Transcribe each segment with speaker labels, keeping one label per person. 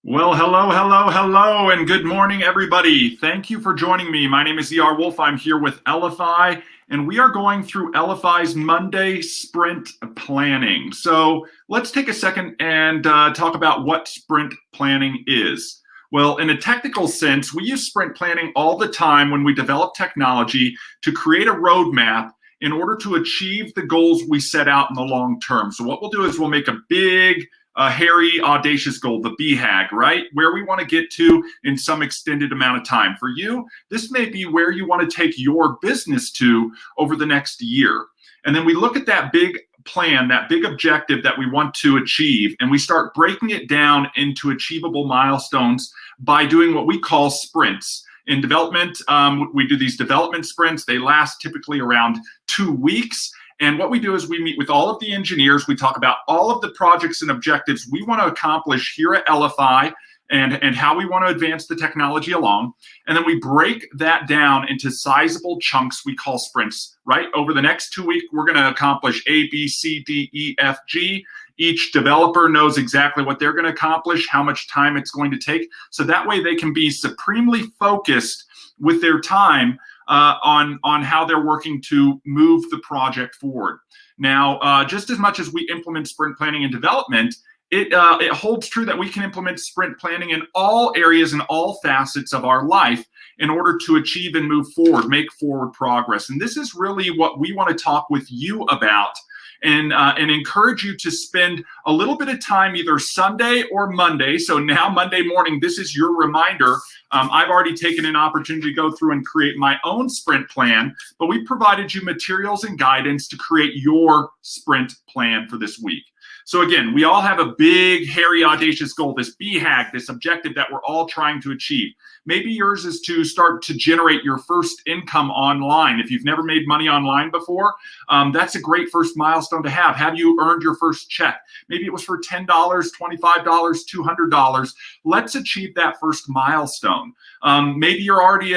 Speaker 1: Well, hello, and good morning, everybody. Thank you for joining me. My name is E.R. Wolf. I'm here with Elify, and we are going through Elify's Monday Sprint Planning. So let's take a second and talk about what sprint planning is. Well, in a technical sense, we use sprint planning all the time when we develop technology to create a roadmap in order to achieve the goals we set out in the long term. So what we'll do is we'll make a big, hairy, audacious goal, the BHAG, right? Where we want to get to in some extended amount of time. For you, this may be where you want to take your business to over the next year. And then we look at that big plan, that big objective that we want to achieve, and we start breaking it down into achievable milestones by doing what we call sprints. In development, we do these development sprints. They last typically around 2 weeks. And what we do is we meet with all of the engineers. We talk about all of the projects and objectives we want to accomplish here at Elify and how we want to advance the technology along. And then we break that down into sizable chunks we call sprints, right? Over the next 2 weeks, we're going to accomplish A, B, C, D, E, F, G. Each developer knows exactly what they're going to accomplish, how much time it's going to take. So that way they can be supremely focused with their time on how they're working to move the project forward. Now, just as much as we implement sprint planning and development, it holds true that we can implement sprint planning in all areas and all facets of our life in order to achieve and move forward, make forward progress. And this is really what we want to talk with you about and encourage you to spend a little bit of time either Sunday or Monday. So now Monday morning, this is your reminder. I've already taken an opportunity to go through and create my own sprint plan, but we provided you materials and guidance to create your sprint plan for this week. So again, we all have a big, hairy, audacious goal, this BHAG, this objective that we're all trying to achieve. Maybe yours is to start to generate your first income online. If you've never made money online before, that's a great first milestone to have. Have you earned your first check? Maybe it was for $10, $25, $200. Let's achieve that first milestone. Maybe you're already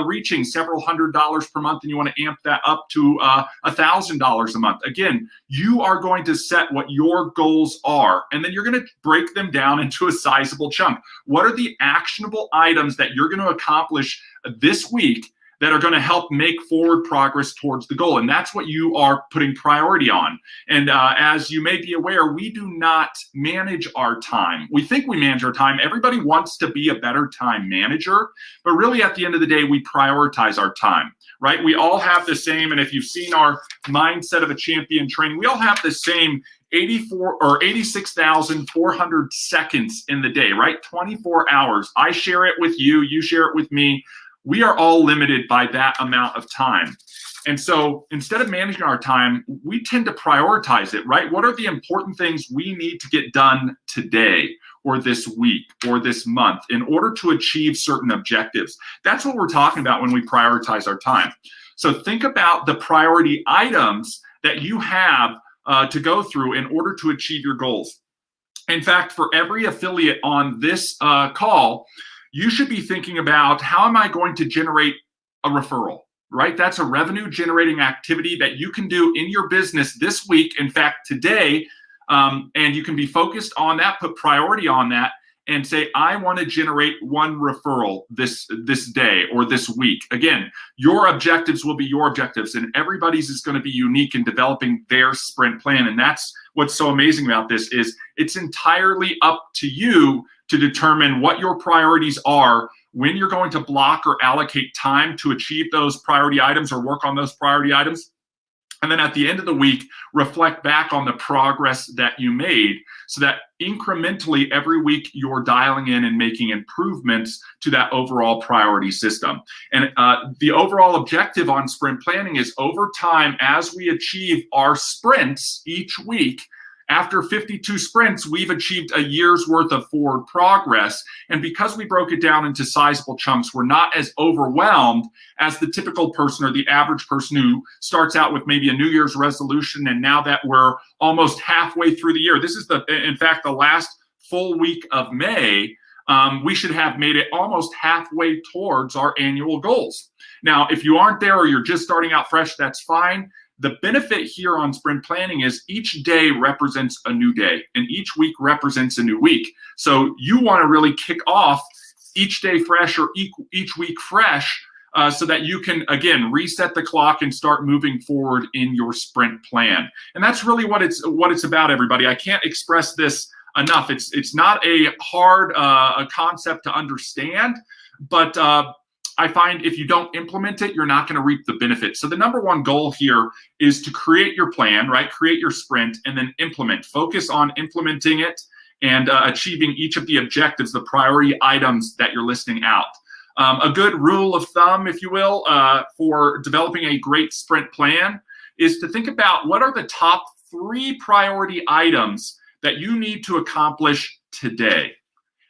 Speaker 1: reaching several $100s per month and you want to amp that up to $1,000 a month. Again, you are going to set what your goals are, and then you're going to break them down into a sizable chunk. What are the actionable items that you're going to accomplish this week that are going to help make forward progress towards the goal? And that's what you are putting priority on. And as you may be aware, we do not manage our time. We think we manage our time. Everybody wants to be a better time manager, but really at the end of the day, we prioritize our time, right? We all have the same, and if you've seen our Mindset of a Champion training, we all have the same 86,400 seconds in the day, right? 24 hours. I share it with you, you share it with me. We are all limited by that amount of time. And so instead of managing our time, we tend to prioritize it, right? What are the important things we need to get done today or this week or this month in order to achieve certain objectives? That's what we're talking about when we prioritize our time. So think about the priority items that you have to go through in order to achieve your goals. In fact, for every affiliate on this call, you should be thinking about, how am I going to generate a referral, right? That's a revenue generating activity that you can do in your business this week, in fact, today, and you can be focused on that, put priority on that, and say, I want to generate one referral this day or this week. Again, your objectives will be your objectives, and everybody's is going to be unique in developing their sprint plan. And that's what's so amazing about this, is it's entirely up to you to determine what your priorities are, when you're going to block or allocate time to achieve those priority items or work on those priority items. And then at the end of the week, reflect back on the progress that you made, so that incrementally every week you're dialing in and making improvements to that overall priority system. And the overall objective on sprint planning is, over time, as we achieve our sprints each week, after 52 sprints, we've achieved a year's worth of forward progress. And because we broke it down into sizable chunks, we're not as overwhelmed as the typical person or the average person who starts out with maybe a New Year's resolution. And now that we're almost halfway through the year, this is in fact, the last full week of May, we should have made it almost halfway towards our annual goals. Now, if you aren't there or you're just starting out fresh, that's fine. the benefit here on sprint planning is each day represents a new day, and each week represents a new week. So you want to really kick off each day fresh, or each week fresh, so that you can, again, reset the clock and start moving forward in your sprint plan. And that's really what it's about, everybody. I can't express this enough. It's not a hard a concept to understand, but I find if you don't implement it, you're not going to reap the benefits. So the number one goal here is to create your plan, right? Create your sprint and then implement. Focus on implementing it and achieving each of the objectives, the priority items that you're listing out. A good rule of thumb, if you will, for developing a great sprint plan is to think about what are the top 3 priority items that you need to accomplish today.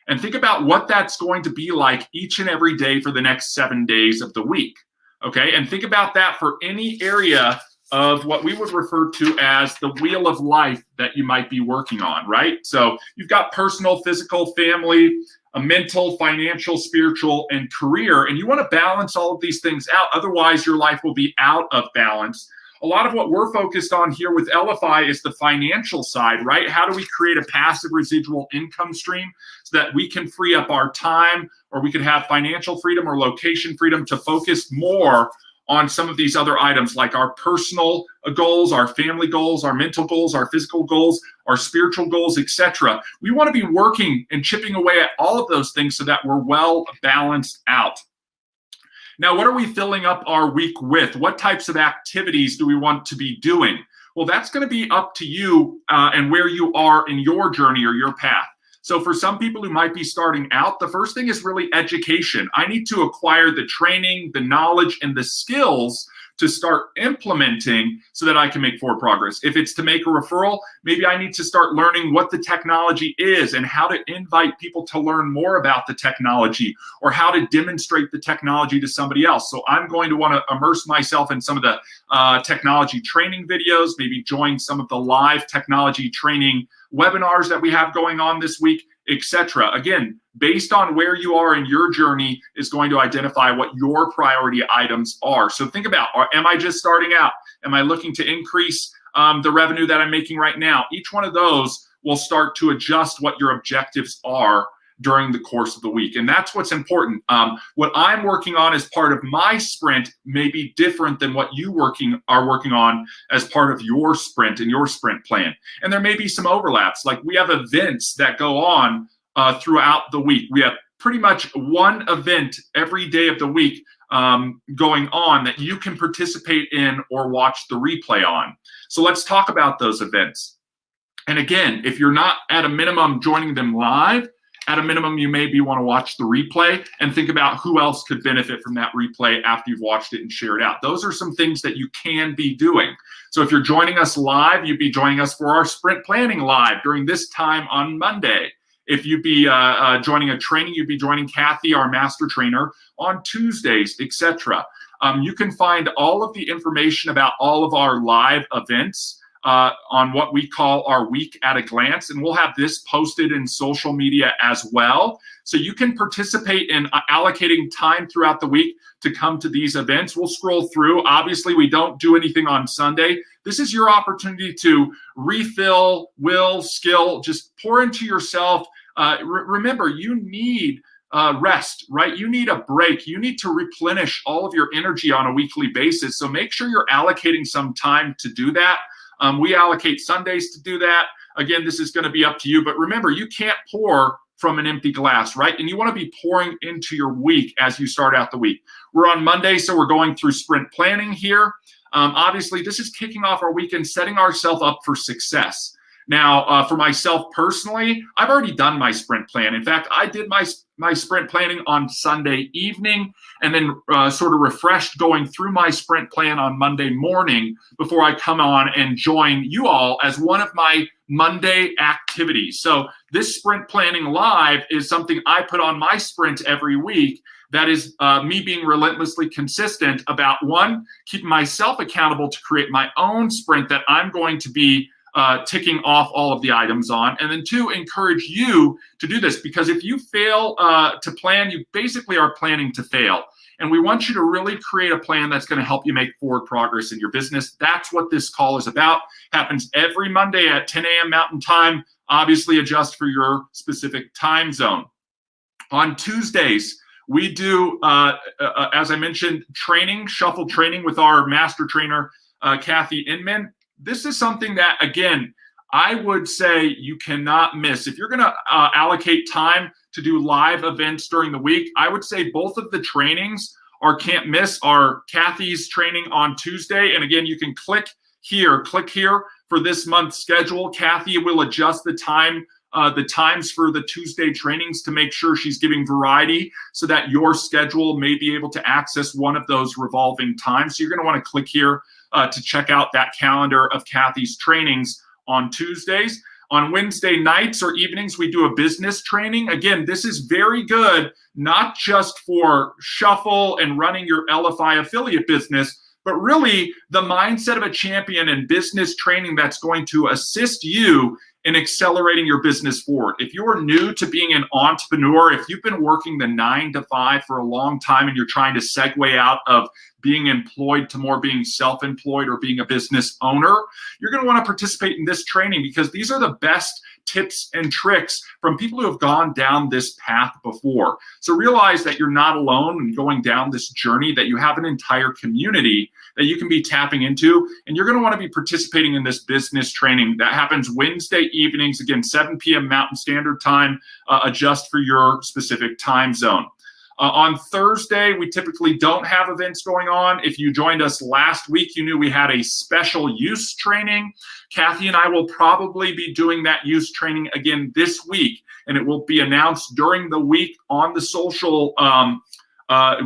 Speaker 1: And think about what that's going to be like each and every day for the next 7 days of the week, okay? And think about that for any area of what we would refer to as the wheel of life that you might be working on, right? So you've got personal, physical, family, mental, financial, spiritual, and career, and you want to balance all of these things out. Otherwise, your life will be out of balance. A lot of what we're focused on here with Elify is the financial side, right? How do we create a passive residual income stream so that we can free up our time, or we could have financial freedom or location freedom to focus more on some of these other items, like our personal goals, our family goals, our mental goals, our physical goals, our spiritual goals, etc. We want to be working and chipping away at all of those things so that we're well balanced out. Now, what are we filling up our week with? What types of activities do we want to be doing? Well, that's going to be up to you and where you are in your journey or your path. So for some people who might be starting out, the first thing is really education. I need to acquire the training, the knowledge, and the skills to start implementing so that I can make forward progress. If it's to make a referral, maybe I need to start learning what the technology is and how to invite people to learn more about the technology, or how to demonstrate the technology to somebody else. So I'm going to want to immerse myself in some of the technology training videos, maybe join some of the live technology training webinars that we have going on this week, etc. Again, based on where you are in your journey is going to identify what your priority items are. So think about, am I just starting out? Am I looking to increase the revenue that I'm making right now? Each one of those will start to adjust what your objectives are during the course of the week. And that's what's important. What I'm working on as part of my sprint may be different than what you are working on as part of your sprint and your sprint plan. And there may be some overlaps. Like, we have events that go on throughout the week. We have pretty much one event every day of the week going on that you can participate in or watch the replay on. So let's talk about those events. And again, if you're not at a minimum joining them live, at a minimum, you maybe want to watch the replay and think about who else could benefit from that replay after you've watched it and shared out. Those are some things that you can be doing. So if you're joining us live, you'd be joining us for our sprint planning live during this time on Monday. If you'd be joining a training, you'd be joining Kathy, our master trainer, on Tuesdays, etc. You can find all of the information about all of our live events on what we call our week at a glance, and we'll have this posted in social media as well. So you can participate in allocating time throughout the week to come to these events. We'll scroll through. Obviously, we don't do anything on Sunday. This is your opportunity to refill, skill, just pour into yourself. Remember, you need rest, right? You need a break. You need to replenish all of your energy on a weekly basis. So make sure you're allocating some time to do that. We allocate Sundays to do that. Again, this is going to be up to you. But remember, you can't pour from an empty glass, right? And you want to be pouring into your week as you start out the week. We're on Monday, so we're going through sprint planning here. Obviously, this is kicking off our week and setting ourselves up for success. Now, for myself personally, I've already done my sprint plan. In fact, I did my sprint planning on Sunday evening, and then sort of refreshed going through my sprint plan on Monday morning before I come on and join you all as one of my Monday activities. So this sprint planning live is something I put on my sprint every week. That is me being relentlessly consistent about, one, keeping myself accountable to create my own sprint that I'm going to be ticking off all of the items on, and then two, encourage you to do this, because if you fail to plan, you basically are planning to fail. And we want you to really create a plan that's going to help you make forward progress in your business. That's what this call is about. Happens every Monday at 10 a.m. Mountain Time. Obviously, adjust for your specific time zone. On Tuesdays, we do, as I mentioned, shuffle training with our master trainer, Kathy Inman. This is something that, again, I would say you cannot miss. If you're going to allocate time to do live events during the week, I would say both of the trainings can't miss are Kathy's training on Tuesday. And again, you can click here for this month's schedule. Kathy will adjust the times for the Tuesday trainings to make sure she's giving variety so that your schedule may be able to access one of those revolving times. So you're going to want to click here to check out that calendar of Kathy's trainings on Tuesdays. On Wednesday nights or evenings, we do a business training. Again, this is very good, not just for Shuffle and running your Elify affiliate business, but really the mindset of a champion and business training that's going to assist you in accelerating your business forward. If you're new to being an entrepreneur, if you've been working the 9 to 5 for a long time and you're trying to segue out of being employed to more being self-employed or being a business owner, you're going to want to participate in this training because these are the best tips and tricks from people who have gone down this path before. So realize that you're not alone in going down this journey, that you have an entire community that you can be tapping into, and you're going to want to be participating in this business training. That happens Wednesday evenings, again, 7 p.m. Mountain Standard Time, adjust for your specific time zone. On Thursday, we typically don't have events going on. If you joined us last week, you knew we had a special use training. Kathy and I will probably be doing that use training again this week, and it will be announced during the week on the social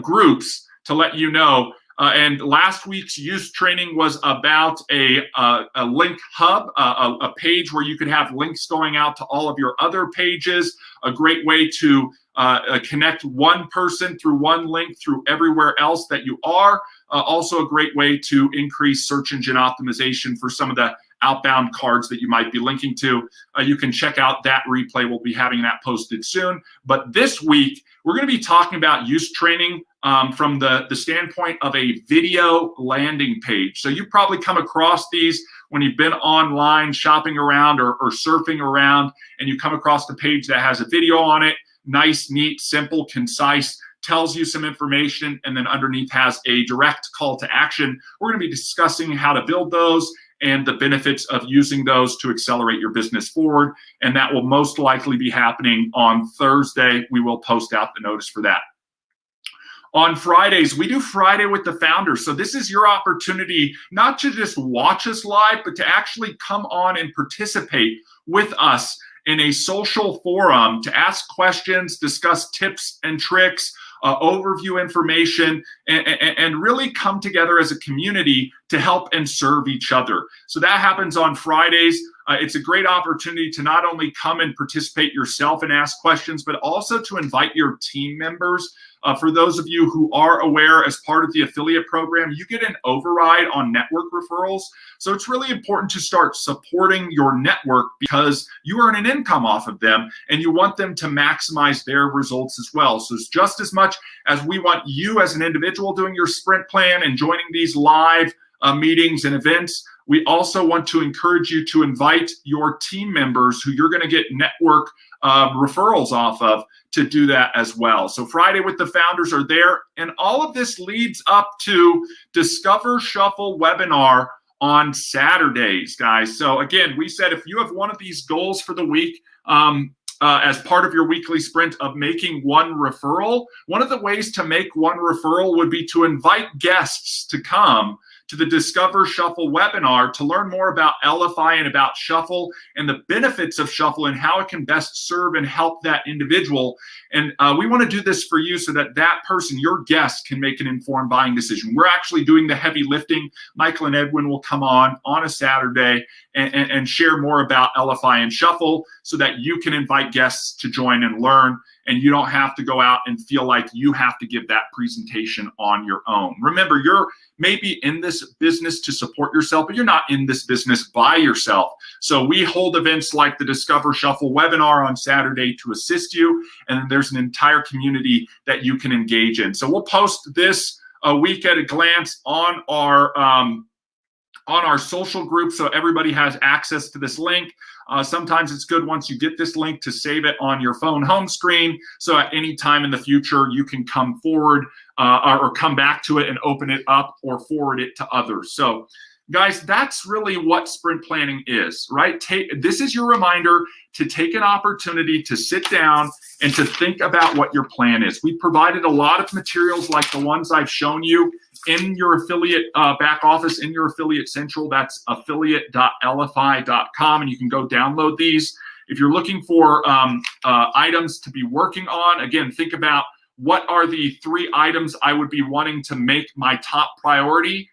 Speaker 1: groups to let you know. And last week's use training was about a link hub, a page where you could have links going out to all of your other pages, a great way to connect one person through one link through everywhere else that you are. Also a great way to increase search engine optimization for some of the outbound cards that you might be linking to. You can check out that replay. We'll be having that posted soon. But this week, we're going to be talking about use training from the standpoint of a video landing page. So you've probably come across these when you've been online shopping around or surfing around, and you come across the page that has a video on it. Nice, neat, simple, concise, tells you some information, and then underneath has a direct call to action. We're going to be discussing how to build those and the benefits of using those to accelerate your business forward. And that will most likely be happening on Thursday. We will post out the notice for that. On Fridays, we do Friday with the Founders. So this is your opportunity not to just watch us live, but to actually come on and participate with us in a social forum to ask questions, discuss tips and tricks, overview information, and really come together as a community to help and serve each other. So that happens on Fridays. It's a great opportunity to not only come and participate yourself and ask questions, but also to invite your team members. For those of you who are aware, as part of the affiliate program, you get an override on network referrals. So it's really important to start supporting your network because you earn an income off of them and you want them to maximize their results as well. So it's just as much as we want you as an individual doing your sprint plan and joining these live meetings and events, we also want to encourage you to invite your team members who you're going to get network referrals off of to do that as well. So Friday with the Founders are there. And all of this leads up to Discover Shuffle webinar on Saturdays, guys. So again, we said if you have one of these goals for the week, as part of your weekly sprint of making one referral, one of the ways to make one referral would be to invite guests to come to the Discover Shuffle webinar to learn more about Elify and about Shuffle and the benefits of Shuffle and how it can best serve and help that individual. And we want to do this for you so that that person, your guest, can make an informed buying decision. We're actually doing the heavy lifting. Michael and Edwin will come on a Saturday and share more about Elify and Shuffle so that you can invite guests to join and learn, and you don't have to go out and feel like you have to give that presentation on your own. Remember, you're maybe in this business to support yourself, but you're not in this business by yourself. So we hold events like the Discover Shuffle webinar on Saturday to assist you, and then there's an entire community that you can engage in. So we'll post this a week at a glance on our social group so everybody has access to this link. Sometimes it's good once you get this link to save it on your phone home screen, so at any time in the future you can come forward or come back to it and open it up or forward it to others. So guys, that's really what sprint planning is, right? This is your reminder to take an opportunity to sit down and to think about what your plan is. We provided a lot of materials like the ones I've shown you in your affiliate back office, in your affiliate central. That's affiliate.elify.com, and you can go download these. If you're looking for items to be working on, again, think about what are the 3 items I would be wanting to make my top priority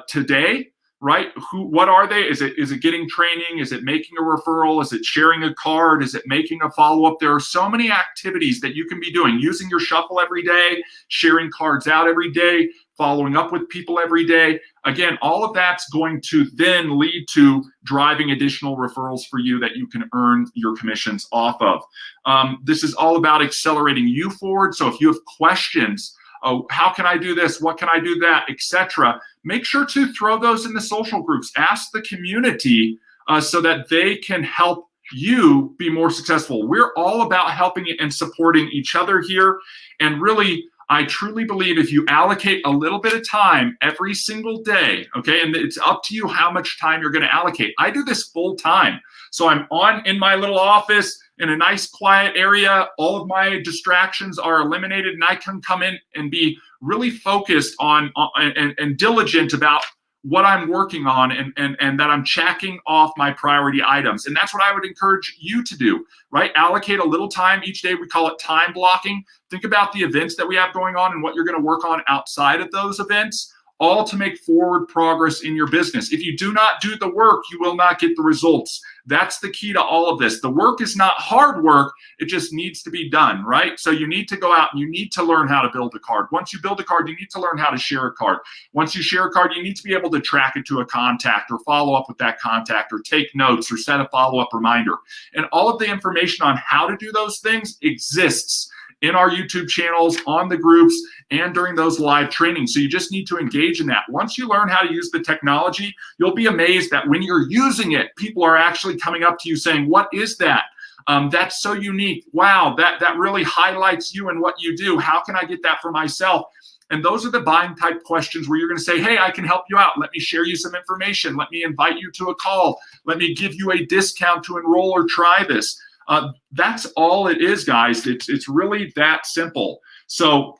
Speaker 1: today, right? What are they? Is it getting training? Is it making a referral? Is it sharing a card? Is it making a follow-up? There are so many activities that you can be doing, using your shuffle every day, sharing cards out every day, following up with people every day. Again, all of that's going to then lead to driving additional referrals for you that you can earn your commissions off of. This is all about accelerating you forward. So if you have questions, how can I do this? What can I do that? Etc. Make sure to throw those in the social groups. Ask the community so that they can help you be more successful. We're all about helping and supporting each other here. And really, I truly believe if you allocate a little bit of time every single day, okay, and it's up to you how much time you're going to allocate. I do this full time. So I'm in my little office in a nice quiet area. All of my distractions are eliminated, and I can come in and be really focused on and diligent about what I'm working on, and that I'm checking off my priority items. And that's what I would encourage you to do, right? Allocate a little time each day. We call it time blocking. Think about the events that we have going on and what you're going to work on outside of those events, all to make forward progress in your business. If you do not do the work, you will not get the results. That's the key to all of this. The work is not hard work. It just needs to be done, right? So you need to go out and you need to learn how to build a card. Once you build a card, you need to learn how to share a card. Once you share a card, you need to be able to track it to a contact or follow up with that contact or take notes or set a follow-up reminder. And all of the information on how to do those things exists in our YouTube channels, on the groups, and during those live trainings. So you just need to engage in that. Once you learn how to use the technology, you'll be amazed that when you're using it, people are actually coming up to you saying, "What is that? That's so unique. Wow, that really highlights you and what you do. How can I get that for myself?" And those are the buying type questions where you're going to say, "Hey, I can help you out. Let me share you some information. Let me invite you to a call. Let me give you a discount to enroll or try this." That's all it is, guys. It's really that simple. So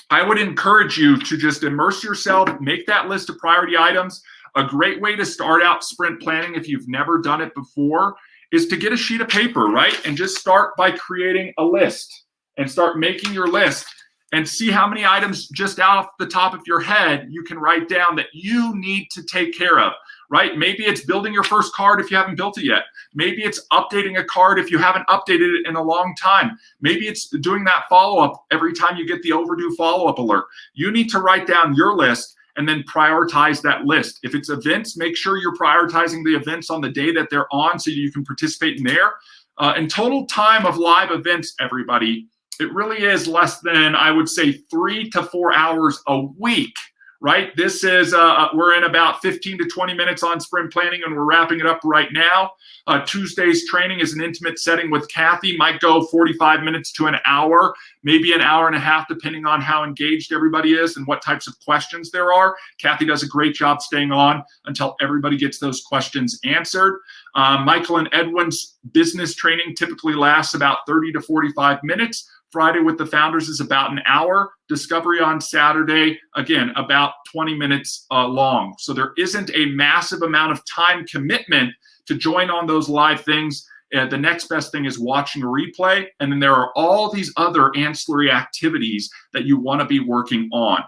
Speaker 1: I would encourage you to just immerse yourself, make that list of priority items. A great way to start out sprint planning, if you've never done it before, is to get a sheet of paper, right? And just start by creating a list and start making your list and see how many items just off the top of your head you can write down that you need to take care of, right? Maybe it's building your first card if you haven't built it yet. Maybe it's updating a card if you haven't updated it in a long time. Maybe it's doing that follow-up every time you get the overdue follow-up alert. You need to write down your list and then prioritize that list. If it's events, make sure you're prioritizing the events on the day that they're on so you can participate in there. In total time of live events, everybody, it really is less than, I would say, 3 to 4 hours a week, right? This is, we're in about 15 to 20 minutes on sprint planning, and we're wrapping it up right now. Tuesday's training is an intimate setting with Kathy. Might go 45 minutes to an hour, maybe an hour and a half, depending on how engaged everybody is and what types of questions there are. Kathy does a great job staying on until everybody gets those questions answered. Michael and Edwin's business training typically lasts about 30 to 45 minutes. Friday with the founders is about an hour. Discovery on Saturday, again, about 20 minutes long. So there isn't a massive amount of time commitment to join on those live things. The next best thing is watching a replay. And then there are all these other ancillary activities that you want to be working on.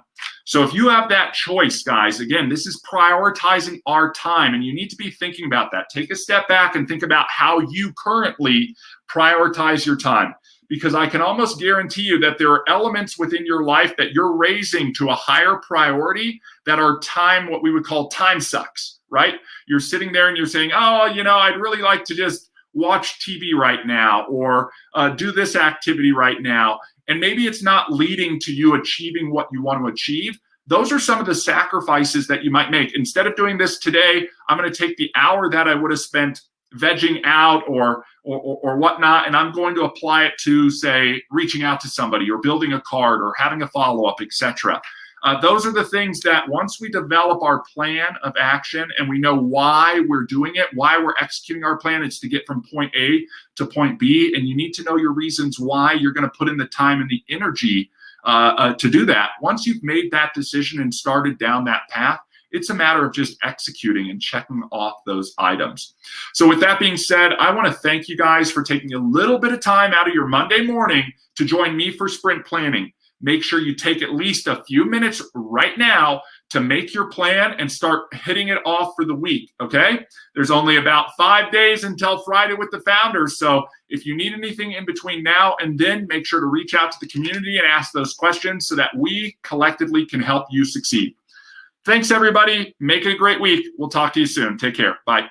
Speaker 1: So if you have that choice, guys, again, this is prioritizing our time, and you need to be thinking about that. Take a step back and think about how you currently prioritize your time, because I can almost guarantee you that there are elements within your life that you're raising to a higher priority that are time, what we would call time sucks, right? You're sitting there and you're saying, oh, I'd really like to just watch TV right now, or do this activity right now. And maybe it's not leading to you achieving what you want to achieve. Those are some of the sacrifices that you might make. Instead of doing this today, I'm going to take the hour that I would have spent vegging out or whatnot, and I'm going to apply it to, say, reaching out to somebody or building a card or having a follow-up, etc. Those are the things that once we develop our plan of action and we know why we're doing it, why we're executing our plan, it's to get from point A to point B, and you need to know your reasons why you're going to put in the time and the energy to do that. Once you've made that decision and started down that path, it's a matter of just executing and checking off those items. So with that being said, I want to thank you guys for taking a little bit of time out of your Monday morning to join me for sprint planning. Make sure you take at least a few minutes right now to make your plan and start hitting it off for the week, okay? There's only about 5 days until Friday with the founders, so if you need anything in between now and then, make sure to reach out to the community and ask those questions so that we collectively can help you succeed. Thanks, everybody. Make it a great week. We'll talk to you soon. Take care. Bye.